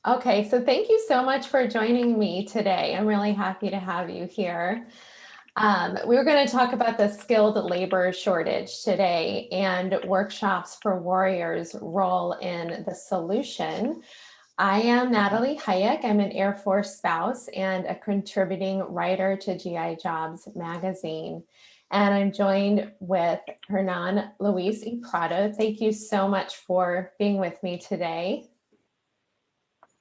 Okay, so thank you so much for joining me today. I'm really happy to have you here. We were going to talk about the skilled labor shortage today and workshops for warriors' role in the solution. I am Natalie Hayek. I'm an Air Force spouse and a contributing writer to GI Jobs magazine. And I'm joined with Hernán Luis y Prado. Thank you so much for being with me today.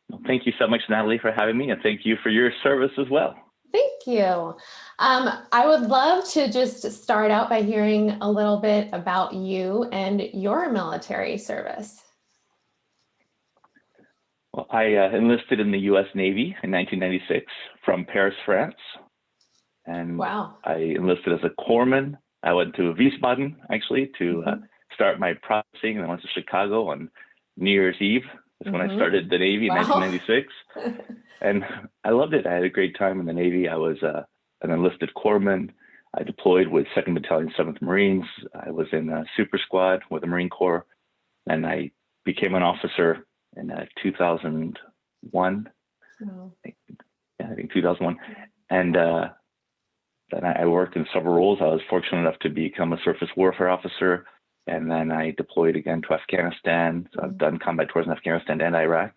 Well, thank you so much, Natalie, for having me, and thank you for your service as well. Thank you. I would love to just start out by hearing a little bit about you and your military service. Well, I enlisted in the U.S. Navy in 1996 from Paris, France, and Wow. I enlisted as a corpsman. I went to Wiesbaden, actually, to start my processing, and I went to Chicago on New Year's Eve. That's when I started the Navy in Wow. 1996. And I loved it. I had a great time in the Navy. I was an enlisted corpsman. I deployed with 2nd Battalion, 7th Marines. I was in a super squad with the Marine Corps. And I became an officer in 2001. Wow. I think 2001. And then I worked in several roles. I was fortunate enough to become a surface warfare officer. And then I deployed again to Afghanistan. So I've done combat tours in Afghanistan and Iraq.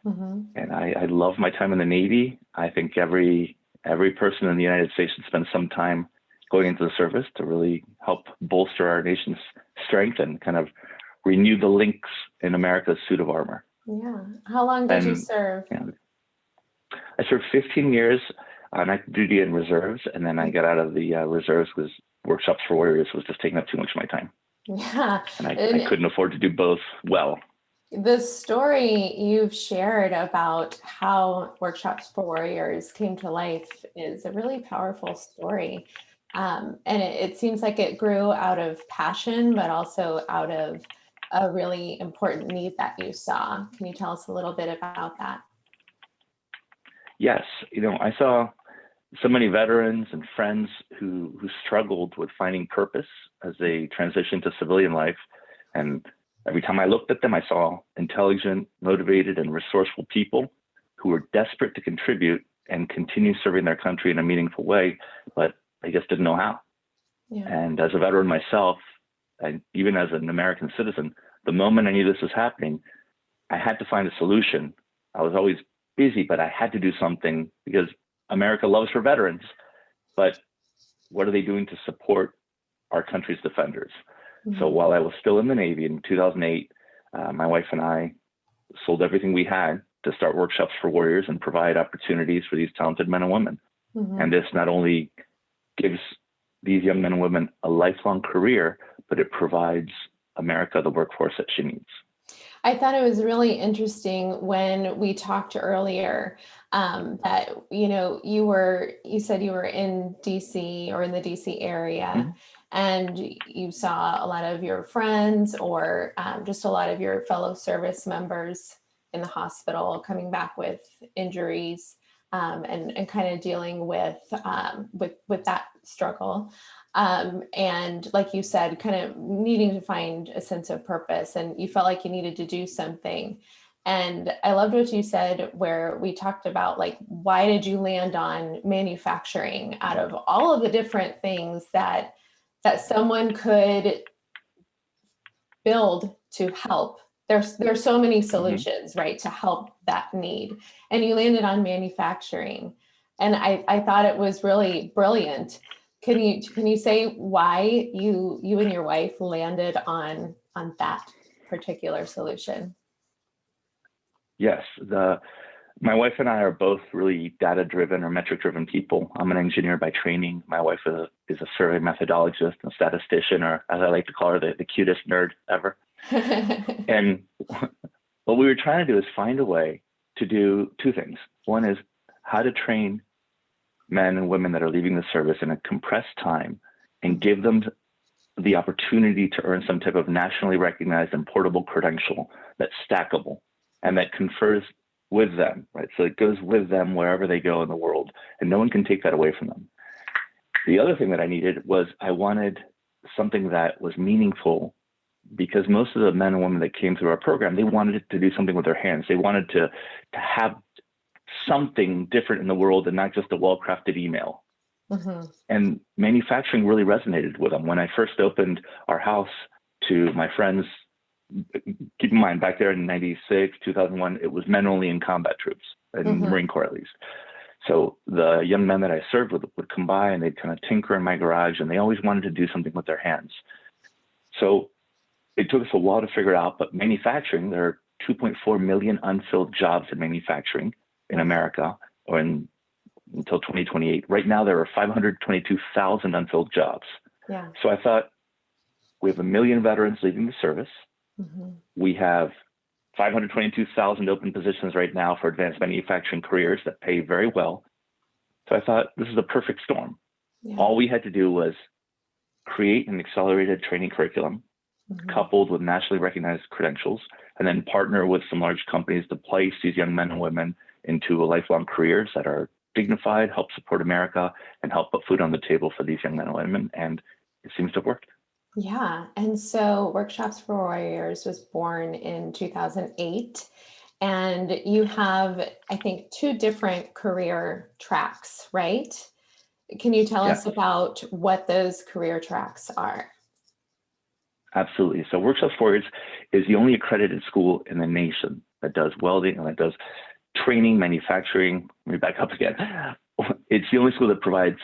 And I love my time in the Navy. I think every person in the United States should spend some time going into the service to really help bolster our nation's strength and kind of renew the links in America's suit of armor. Yeah. How long did you serve? I served 15 years on active duty and reserves, and then I got out of the reserves because workshops for warriors was just taking up too much of my time. Yeah. And I couldn't afford to do both well. The story you've shared about how workshops for warriors came to life is a really powerful story. And it seems like it grew out of passion, but also out of a really important need that you saw. Can you tell us a little bit about that? Yes, I saw so many veterans and friends who struggled with finding purpose as they transitioned to civilian life. And every time I looked at them, I saw intelligent, motivated, and resourceful people who were desperate to contribute and continue serving their country in a meaningful way, but I just didn't know how. Yeah. And as a veteran myself, and even as an American citizen, the moment I knew this was happening, I had to find a solution. I was always busy, but I had to do something because America loves her veterans. But what are they doing to support our country's defenders? So while I was still in the Navy in 2008, my wife and I sold everything we had to start workshops for warriors and provide opportunities for these talented men and women. And this not only gives these young men and women a lifelong career, but it provides America the workforce that she needs. I thought it was really interesting when we talked earlier that you said you were in DC or in the DC area, and you saw a lot of your friends or just a lot of your fellow service members in the hospital coming back with injuries and kind of dealing with that struggle. And like you said, kind of needing to find a sense of purpose, and you felt like you needed to do something. And I loved what you said, where we talked about, like, why did you land on manufacturing out of all of the different things that someone could build to help? There's so many solutions, right, to help that need. And you landed on manufacturing. And I thought it was really brilliant. Can you say why you and your wife landed on that particular solution? Yes, my wife and I are both really data-driven or metric-driven people. I'm an engineer by training. My wife is a survey methodologist and statistician, or as I like to call her, the cutest nerd ever. And what we were trying to do is find a way to do two things. One is how to train men and women that are leaving the service in a compressed time and give them the opportunity to earn some type of nationally recognized and portable credential that's stackable and that confers with them, right? So it goes with them wherever they go in the world, and no one can take that away from them. The other thing that I needed was I wanted something that was meaningful because most of the men and women that came through our program, they wanted to do something with their hands. They wanted to have something different in the world and not just a well-crafted email. Mm-hmm. And manufacturing really resonated with them. When I first opened our house to my friends, keep in mind, back there in 96, 2001, it was men only in combat troops, in the Marine Corps at least. So the young men that I served with would come by and they'd kind of tinker in my garage, and they always wanted to do something with their hands. So it took us a while to figure it out, but manufacturing, there are 2.4 million unfilled jobs in manufacturing in America, or until 2028. Right now, there are 522,000 unfilled jobs. Yeah. So I thought, we have 1 million veterans leaving the service. We have 522,000 open positions right now for advanced manufacturing careers that pay very well. So I thought, this is a perfect storm. Yeah. All we had to do was create an accelerated training curriculum coupled with nationally recognized credentials, and then partner with some large companies to place these young men and women into lifelong careers that are dignified, help support America, and help put food on the table for these young men and women. And it seems to have worked. Yeah. And so Workshops for Warriors was born in 2008. And you have, I think, 2 different career tracks, right? Can you tell us about what those career tracks are? Absolutely. So Workshops for Warriors is the only accredited school in the nation that does welding and that does training, manufacturing. Let me back up again. It's the only school that provides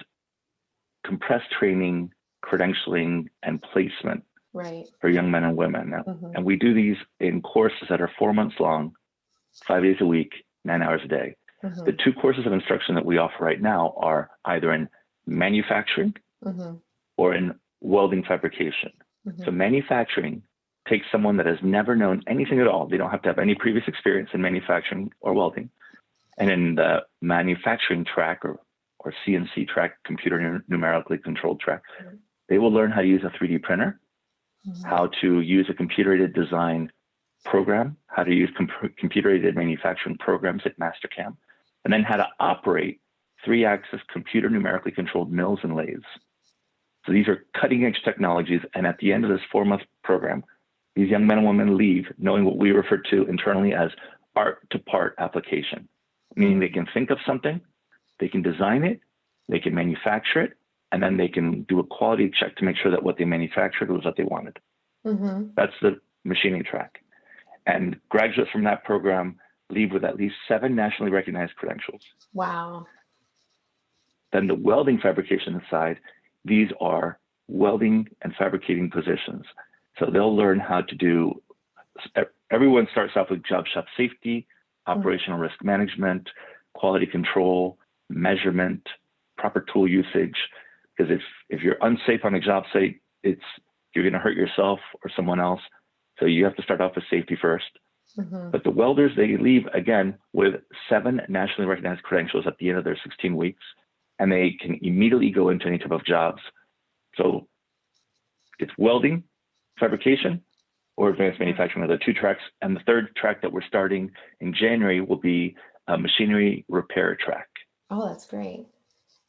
compressed training, credentialing, and placement for young men and women. And we do these in courses that are 4 months long, 5 days a week, 9 hours a day. The 2 courses of instruction that we offer right now are either in manufacturing or in welding fabrication. So manufacturing takes someone that has never known anything at all. They don't have to have any previous experience in manufacturing or welding. And in the manufacturing track or CNC track, computer numerically controlled track, they will learn how to use a 3D printer, how to use a computer-aided design program, how to use computer-aided manufacturing programs like Mastercam, and then how to operate 3-axis computer numerically controlled mills and lathes. So these are cutting-edge technologies, and at the end of this 4-month program, these young men and women leave knowing what we refer to internally as art-to-part application, meaning they can think of something, they can design it, they can manufacture it, and then they can do a quality check to make sure that what they manufactured was what they wanted. That's the machining track. And graduates from that program leave with at least 7 nationally recognized credentials. Wow. Then the welding fabrication side, these are welding and fabricating positions. So they'll learn how to do, everyone starts off with job shop safety, operational risk management, quality control, measurement, proper tool usage. Because if you're unsafe on a job site, you're going to hurt yourself or someone else. So you have to start off with safety first. But the welders, they leave again with 7 nationally recognized credentials at the end of their 16 weeks, and they can immediately go into any type of jobs. So it's welding, fabrication, or advanced manufacturing are the 2 tracks. And the 3rd track that we're starting in January will be a machinery repair track. Oh, that's great.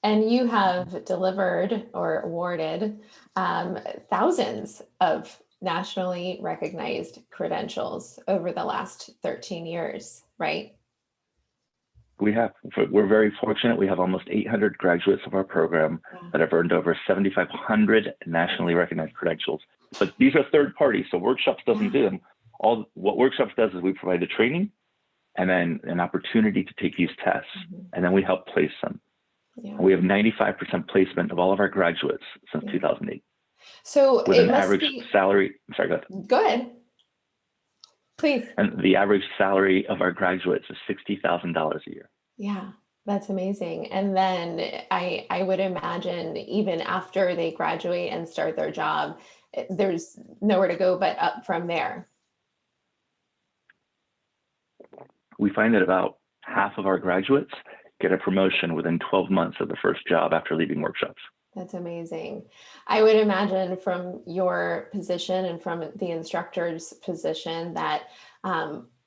And you have delivered or awarded thousands of nationally recognized credentials over the last 13 years, right? We have. We're very fortunate. We have almost 800 graduates of our program that have earned over 7,500 nationally recognized credentials. But these are third parties, so Workshops doesn't do them. What Workshops does is we provide the training and then an opportunity to take these tests, and then we help place them. We have 95% placement of all of our graduates since 2008. So with an average salary, sorry, go ahead. Go ahead. Please. And the average salary of our graduates is $60,000 a year. Yeah, that's amazing. And then I would imagine even after they graduate and start their job, there's nowhere to go but up from there. We find that about half of our graduates get a promotion within 12 months of the first job after leaving Workshops. That's amazing. I would imagine from your position and from the instructor's position that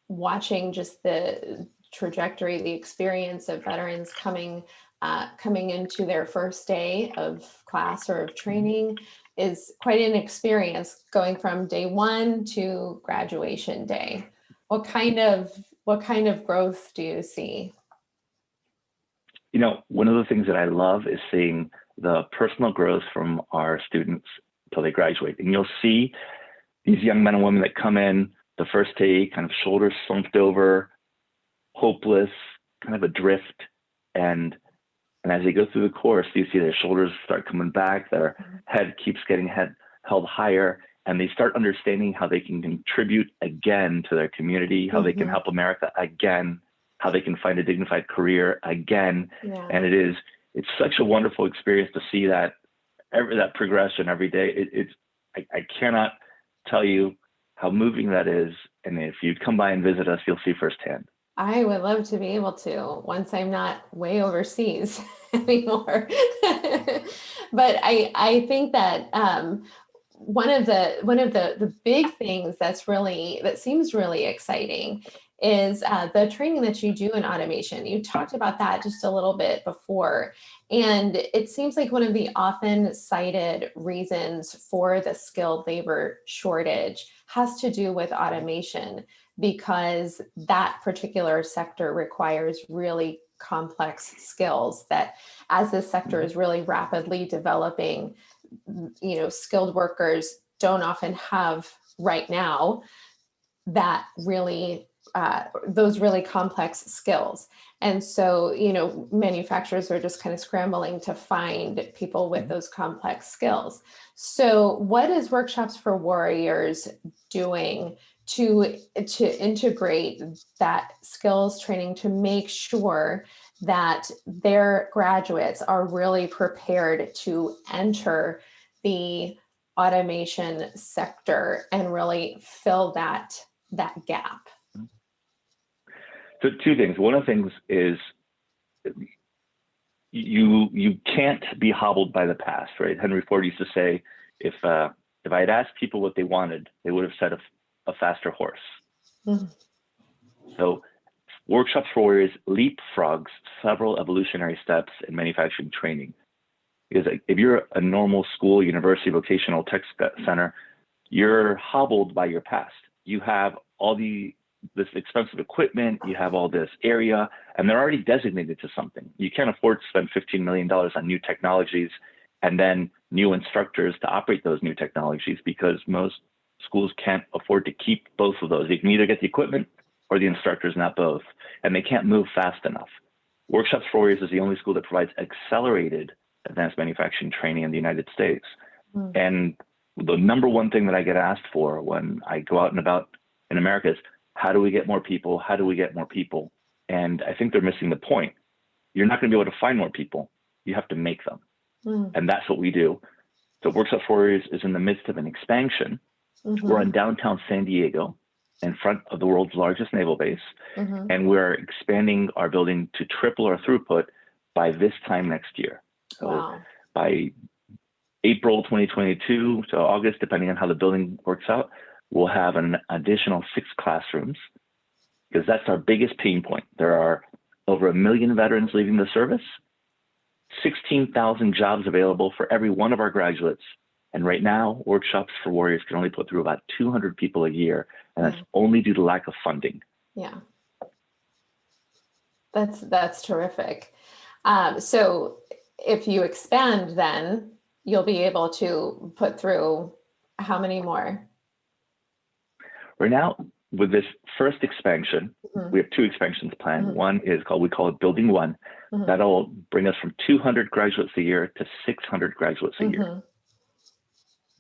watching just the trajectory, the experience of veterans coming coming into their first day of class or of training is quite an experience going from day one to graduation day. What kind of growth do you see? One of the things that I love is seeing the personal growth from our students until they graduate. And you'll see these young men and women that come in the first day, kind of shoulders slumped over, hopeless, kind of adrift. And as they go through the course, you see their shoulders start coming back, their head keeps getting held higher, and they start understanding how they can contribute again to their community, how they can help America again, how they can find a dignified career again. Yeah. And it's such a wonderful experience to see that progression every day. I cannot tell you how moving that is. And if you come by and visit us, you'll see firsthand. I would love to be able to once I'm not way overseas anymore. But I think that one of the big things that seems really exciting is the training that you do in automation. You talked about that just a little bit before, and it seems like one of the often cited reasons for the skilled labor shortage has to do with automation, because that particular sector requires really complex skills that, as this sector is really rapidly developing, skilled workers don't often have right now that really those really complex skills. And so, manufacturers are just kind of scrambling to find people with those complex skills. So what is Workshops for Warriors doing to integrate that skills training to make sure that their graduates are really prepared to enter the automation sector and really fill that gap? So two things. One of the things is you can't be hobbled by the past, right? Henry Ford used to say, if I had asked people what they wanted, they would have said a faster horse. Mm-hmm. So Workshops for Warriors leapfrogs several evolutionary steps in manufacturing training. Because if you're a normal school, university, vocational tech center, you're hobbled by your past. You have all this expensive equipment, you have all this area, and they're already designated to something. You can't afford to spend $15 million on new technologies and then new instructors to operate those new technologies, because most schools can't afford to keep both of those. You can either get the equipment or the instructors, not both, and they can't move fast enough. Workshops for Warriors is the only school that provides accelerated advanced manufacturing training in the United States. Mm. And the number one thing that I get asked for when I go out and about in America is, how do we get more people? How do we get more people? And I think they're missing the point. You're not going to be able to find more people. You have to make them. Mm. And that's what we do. So Workshops for Warriors is in the midst of an expansion. Mm-hmm. We're in downtown San Diego, in front of the world's largest naval base. Mm-hmm. And we're expanding our building to triple our throughput by this time next year. So wow. By April 2022 to August, depending on how the building works out, we'll have an additional 6 classrooms, because that's our biggest pain point. There are over 1 million veterans leaving the service, 16,000 jobs available for every one of our graduates. And right now, Workshops for Warriors can only put through about 200 people a year, and that's only due to lack of funding. Yeah, that's terrific. So if you expand, then you'll be able to put through how many more? Right now, with this first expansion, we have 2 expansions planned. One is we call it Building 1. That'll bring us from 200 graduates a year to 600 graduates a year.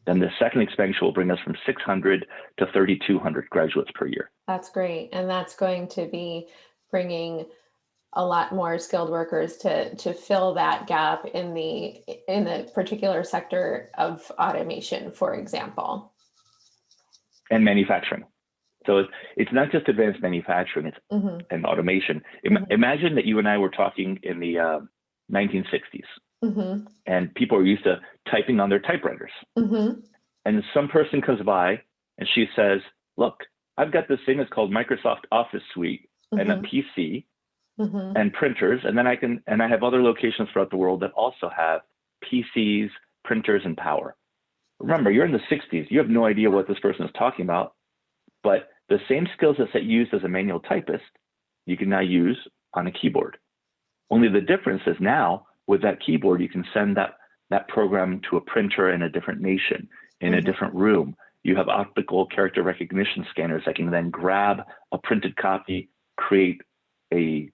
Then the second expansion will bring us from 600 to 3,200 graduates per year. That's great. And that's going to be bringing a lot more skilled workers to fill that gap in the particular sector of automation, for example. And manufacturing. So it's not just advanced manufacturing, it's and automation. Imagine that you and I were talking in the 1960s. And people are used to typing on their typewriters. And some person comes by and she says, look, I've got this thing that's called Microsoft Office Suite and a PC, and printers. And then I have other locations throughout the world that also have PCs, printers, and power. Remember, you're in the 60s. You have no idea what this person is talking about, but the same skill sets that you used as a manual typist, you can now use on a keyboard. Only the difference is now with that keyboard, you can send that program to a printer in a different nation, in a different room. You have optical character recognition scanners that can then grab a printed copy, create a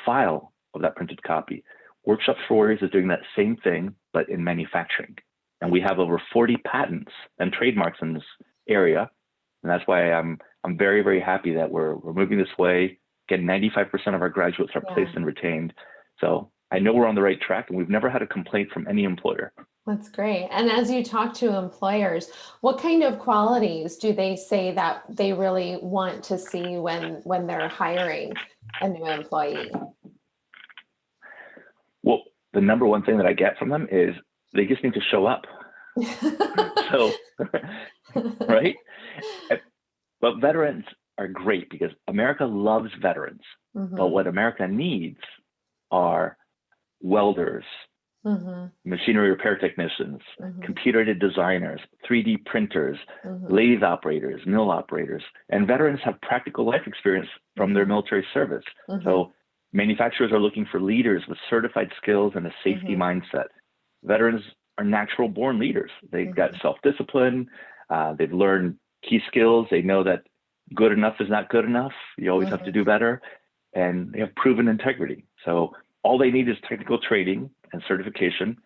file of that printed copy. Workshops for Warriors is doing that same thing, but in manufacturing. And we have over 40 patents and trademarks in this area. And that's why I'm very, very happy that we're moving this way. Again, 95% of our graduates are placed and retained. So I know we're on the right track, and we've never had a complaint from any employer. That's great. And as you talk to employers, what kind of qualities do they say that they really want to see when they're hiring a new employee? Well, the number one thing that I get from them is they just need to show up. So, right? But veterans are great because America loves veterans. But what America needs are welders, machinery repair technicians, computer-aided designers, 3D printers, lathe operators, mill operators. And veterans have practical life experience from their military service. So manufacturers are looking for leaders with certified skills and a safety mindset. Veterans are natural born leaders. They've got self-discipline. They've learned key skills. They know that good enough is not good enough. You always have to do better. And they have proven integrity. So all they need is technical training and certification.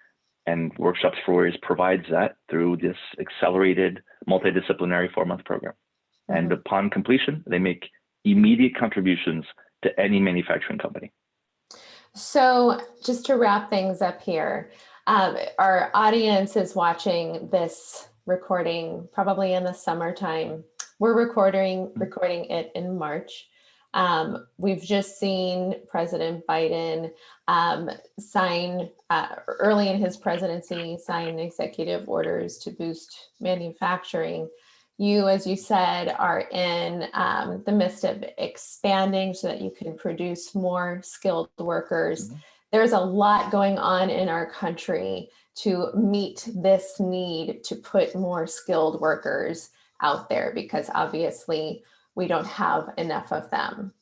And Workshops for Warriors provides that through this accelerated multidisciplinary 4-month program. And upon completion, they make immediate contributions to any manufacturing company. So just to wrap things up here, our audience is watching this recording probably in the summertime. We're recording it in March. We've just seen President Biden sign early in his presidency, sign executive orders to boost manufacturing. You, as you said, are in the midst of expanding so that you can produce more skilled workers. There's a lot going on in our country to meet this need to put more skilled workers out there, because obviously we don't have enough of them.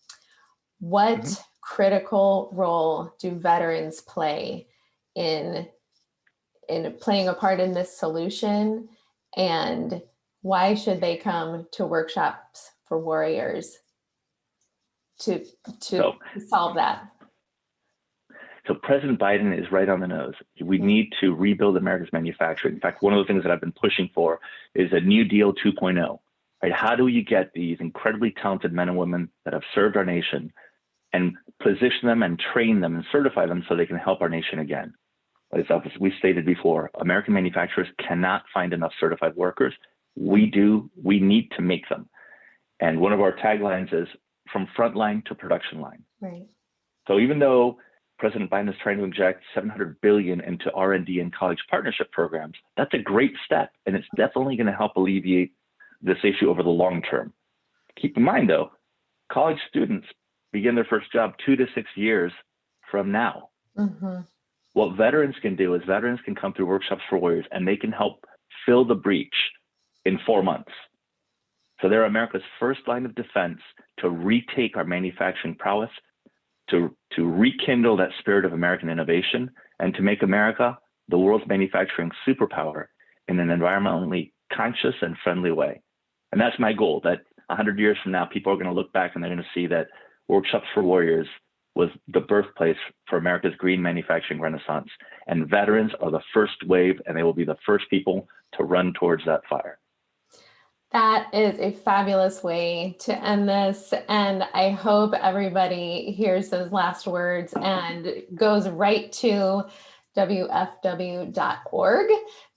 What critical role do veterans play in playing a part in this solution, and why should they come to Workshops for Warriors to solve that? So President Biden is right on the nose. We need to rebuild America's manufacturing. In fact, one of the things that I've been pushing for is a New Deal 2.0. Right? How do you get these incredibly talented men and women that have served our nation and position them and train them and certify them so they can help our nation again? As we stated before, American manufacturers cannot find enough certified workers. We need to make them. And one of our taglines is from frontline to production line. Right. So even though President Biden is trying to inject $700 billion into R&D and college partnership programs, that's a great step, and it's definitely going to help alleviate this issue over the long term. Keep in mind, though, college students begin their first job 2 to 6 years from now. What veterans can do is veterans can come through Workshops for Warriors, and they can help fill the breach in 4 months. So they're America's first line of defense to retake our manufacturing prowess, to rekindle that spirit of American innovation, and to make America the world's manufacturing superpower in an environmentally conscious and friendly way. And that's my goal, that 100 years from now, people are going to look back and they're going to see that Workshops for Warriors was the birthplace for America's green manufacturing renaissance. And veterans are the first wave, and they will be the first people to run towards that fire. That is a fabulous way to end this. And I hope everybody hears those last words and goes right to wfw.org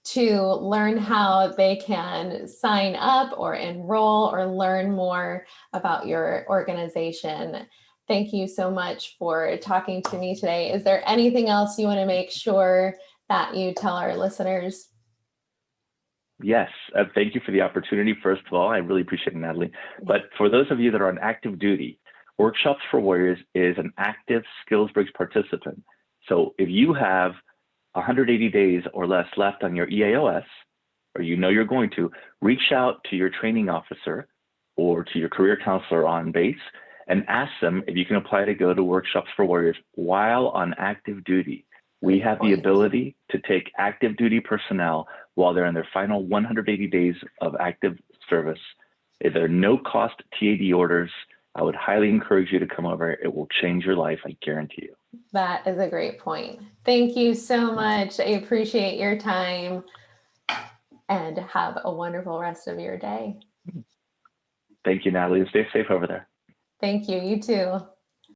to learn how they can sign up or enroll or learn more about your organization. Thank you so much for talking to me today. Is there anything else you want to make sure that you tell our listeners? Yes, thank you for the opportunity. First of all, I really appreciate it, Natalie. But for those of you that are on active duty, Workshops for Warriors is an active SkillsBridge participant. So if you have 180 days or less left on your EAOS, or you know you're going to, reach out to your training officer or to your career counselor on base and ask them if you can apply to go to Workshops for Warriors while on active duty. We have the ability to take active duty personnel while they're in their final 180 days of active service. If there are no cost TAD orders, I would highly encourage you to come over. It will change your life, I guarantee you. That is a great point. Thank you so much. I appreciate your time, and have a wonderful rest of your day. Thank you, Natalie. Stay safe over there. Thank you. You too.